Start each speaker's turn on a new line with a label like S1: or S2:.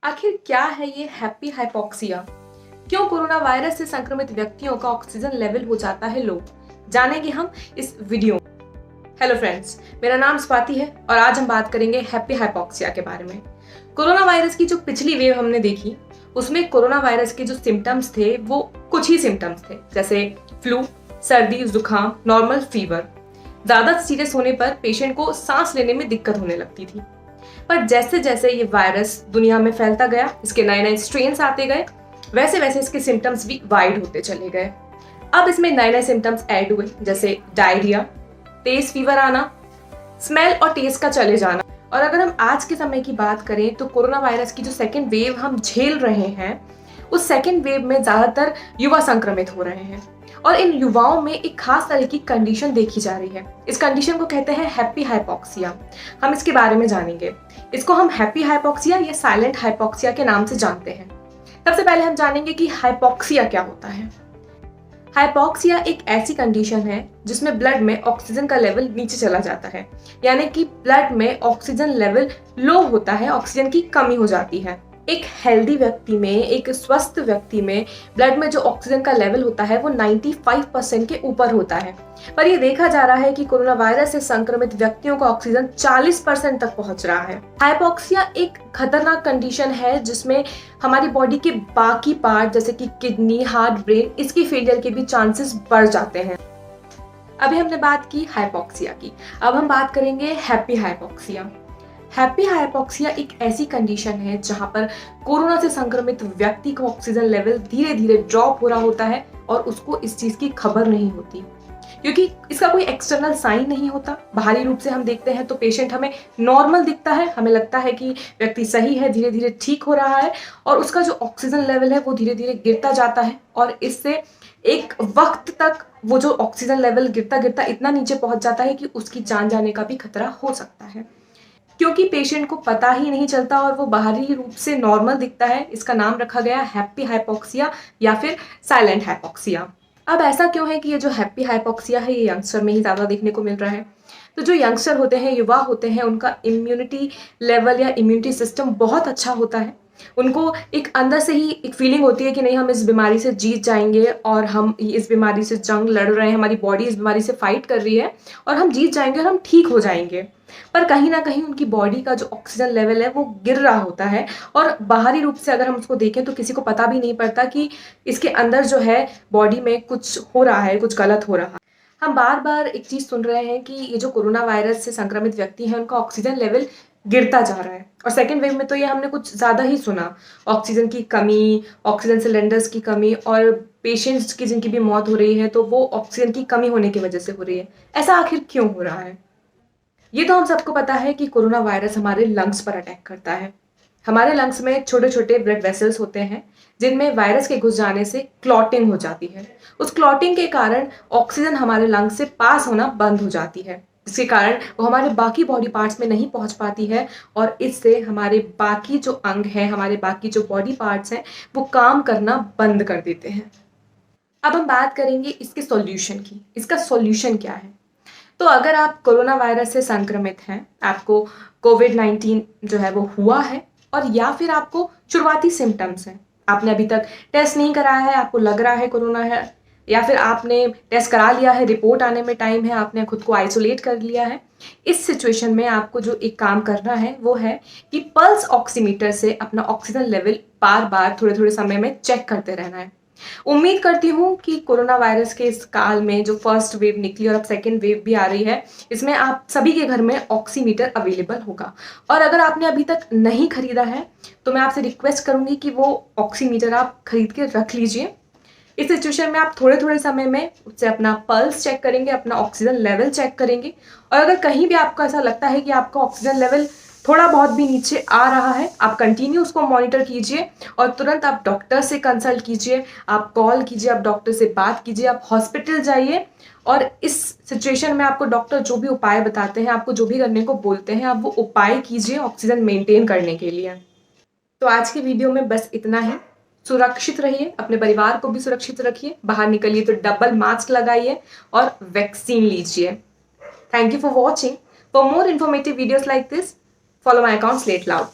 S1: आखिर क्या है ये हैप्पी हाइपोक्सिया? क्यों कोरोना वायरस से संक्रमित व्यक्तियों का ऑक्सीजन लेवल हो जाता है लो? जानेंगे हम इस वीडियो में। हेलो फ्रेंड्स, मेरा नाम स्वाति है और आज हम बात करेंगे हैप्पी हाइपोक्सिया के बारे में। कोरोना वायरस की जो पिछली वेव हमने देखी, उसमें कोरोना वायरस के जो सिम्टम्स थे वो कुछ ही सिम्टम्स थे, जैसे फ्लू, सर्दी, जुकाम, नॉर्मल फीवर। ज्यादा सीरियस होने पर पेशेंट को सांस लेने में दिक्कत होने लगती थी। पर जैसे जैसे ये वायरस दुनिया में फैलता गया, इसके नए नए स्ट्रेन्स आते गए, वैसे वैसे इसके सिम्टम्स भी वाइड होते चले गए। अब इसमें नए नए सिम्टम्स ऐड हुए, जैसे डायरिया, तेज फीवर आना, स्मेल और टेस्ट का चले जाना। और अगर हम आज के समय की बात करें तो कोरोना वायरस की जो सेकेंड वेव हम झेल रहे हैं, उस सेकेंड वेव में ज्यादातर युवा संक्रमित हो रहे हैं और इन युवाओं में एक खास तरह की कंडीशन देखी जा रही है। इस कंडीशन को कहते हैं हैप्पी हाइपोक्सिया। हम इसके बारे में जानेंगे। इसको हम हैप्पी हाइपोक्सिया या साइलेंट हाइपोक्सिया के नाम से जानते हैं। सबसे पहले हम जानेंगे कि हाइपोक्सिया क्या होता है। हाइपोक्सिया एक ऐसी कंडीशन है जिसमें ब्लड में ऑक्सीजन का लेवल नीचे चला जाता है, यानी कि ब्लड में ऑक्सीजन लेवल लो होता है, ऑक्सीजन की कमी हो जाती है। एक हेल्दी व्यक्ति में, एक स्वस्थ व्यक्ति में ब्लड में जो ऑक्सीजन का लेवल होता है वो 95% के ऊपर होता है। पर ये देखा जा रहा है कि कोरोना वायरस से संक्रमित व्यक्तियों का ऑक्सीजन 40% तक पहुंच रहा है। हाइपोक्सिया एक खतरनाक कंडीशन है जिसमें हमारी बॉडी के बाकी पार्ट जैसे कि किडनी, हार्ट, ब्रेन, इसकी फेलियर के भी चांसेस बढ़ जाते हैं। अभी हमने बात की हाइपोक्सिया की, अब हम बात करेंगे हैप्पी हाइपोक्सिया। हैप्पी हाइपोक्सिया एक ऐसी कंडीशन है जहां पर कोरोना से संक्रमित व्यक्ति का ऑक्सीजन लेवल धीरे धीरे ड्रॉप हो रहा होता है और उसको इस चीज की खबर नहीं होती, क्योंकि इसका कोई एक्सटर्नल साइन नहीं होता। बाहरी रूप से हम देखते हैं तो पेशेंट हमें नॉर्मल दिखता है, हमें लगता है कि व्यक्ति सही है, धीरे धीरे ठीक हो रहा है और उसका जो ऑक्सीजन लेवल है वो धीरे धीरे गिरता जाता है और इससे एक वक्त तक वो जो ऑक्सीजन लेवल गिरता गिरता इतना नीचे पहुंच जाता है कि उसकी जान जाने का भी खतरा हो सकता है, क्योंकि पेशेंट को पता ही नहीं चलता और वो बाहरी रूप से नॉर्मल दिखता है। इसका नाम रखा गया हैप्पी हाइपोक्सिया या फिर साइलेंट हाइपोक्सिया। अब ऐसा क्यों है कि ये जो हैप्पी हाइपोक्सिया है ये यंगस्टर में ही ज़्यादा देखने को मिल रहा है? तो जो यंगस्टर होते हैं, युवा होते हैं, उनका इम्यूनिटी लेवल या इम्यूनिटी सिस्टम बहुत अच्छा होता है। उनको एक अंदर से ही एक फीलिंग होती है कि नहीं, हम इस बीमारी से जीत जाएंगे और हम इस बीमारी से जंग लड़ रहे हैं, हमारी बॉडी इस बीमारी से फाइट कर रही है और हम जीत जाएंगे और हम ठीक हो जाएंगे। पर कहीं ना कहीं उनकी बॉडी का जो ऑक्सीजन लेवल है वो गिर रहा होता है और बाहरी रूप से अगर हम उसको देखें तो किसी को पता भी नहीं पड़ता कि इसके अंदर जो है बॉडी में कुछ हो रहा है, कुछ गलत हो रहा है। हम बार बार एक चीज सुन रहे हैं कि ये जो कोरोना वायरस से संक्रमित व्यक्ति हैं उनका ऑक्सीजन लेवल गिरता जा रहा है और सेकेंड वेव में तो ये हमने कुछ ज्यादा ही सुना। ऑक्सीजन की कमी, ऑक्सीजन सिलेंडर्स की कमी और पेशेंट्स की जिनकी भी मौत हो रही है तो वो ऑक्सीजन की कमी होने की वजह से हो रही है। ऐसा आखिर क्यों हो रहा है? ये तो हम सबको पता है कि कोरोना वायरस हमारे लंग्स पर अटैक करता है। हमारे लंग्स में छोटे छोटे ब्लड वेसल्स होते हैं जिनमें वायरस के घुस जाने से क्लॉटिंग हो जाती है। उस क्लॉटिंग के कारण ऑक्सीजन हमारे लंग्स से पास होना बंद हो जाती है, जिसके कारण वो हमारे बाकी बॉडी पार्ट्स में नहीं पहुंच पाती है और इससे हमारे बाकी जो अंग हैं, हमारे बाकी जो बॉडी पार्ट्स हैं, वो काम करना बंद कर देते हैं। अब हम बात करेंगे इसके सॉल्यूशन की। इसका सॉल्यूशन क्या है? तो अगर आप कोरोना वायरस से संक्रमित हैं, आपको कोविड-19 जो है वो हुआ है और या फिर आपको शुरुआती सिम्टम्स हैं, आपने अभी तक टेस्ट नहीं कराया है, आपको लग रहा है कोरोना है, या फिर आपने टेस्ट करा लिया है, रिपोर्ट आने में टाइम है, आपने खुद को आइसोलेट कर लिया है, इस सिचुएशन में आपको जो एक काम करना है वो है कि पल्स ऑक्सीमीटर से अपना ऑक्सीजन लेवल बार बार थोड़े थोड़े समय में चेक करते रहना है। उम्मीद करती हूँ कि कोरोना वायरस के इस काल में जो फर्स्ट वेव निकली और अब सेकेंड वेव भी आ रही है, इसमें आप सभी के घर में ऑक्सीमीटर अवेलेबल होगा। और अगर आपने अभी तक नहीं खरीदा है तो मैं आपसे रिक्वेस्ट करूंगी कि वो ऑक्सीमीटर आप खरीद के रख लीजिए। इस सिचुएशन में आप थोड़े थोड़े समय में उससे अपना पल्स चेक करेंगे, अपना ऑक्सीजन लेवल चेक करेंगे और अगर कहीं भी आपको ऐसा लगता है कि आपका ऑक्सीजन लेवल थोड़ा बहुत भी नीचे आ रहा है, आप कंटिन्यू उसको मॉनिटर कीजिए और तुरंत आप डॉक्टर से कंसल्ट कीजिए, आप कॉल कीजिए, आप डॉक्टर से बात कीजिए, आप हॉस्पिटल जाइए और इस सिचुएशन में आपको डॉक्टर जो भी उपाय बताते हैं, आपको जो भी करने को बोलते हैं, आप वो उपाय कीजिए ऑक्सीजन मेंटेन करने के लिए। तो आज की वीडियो में बस इतना ही। सुरक्षित रहिए, अपने परिवार को भी सुरक्षित रखिए, बाहर निकलिए तो डबल मास्क लगाइए और वैक्सीन लीजिए। Thank you for watching. For more informative videos like this, follow my account Slate Loud.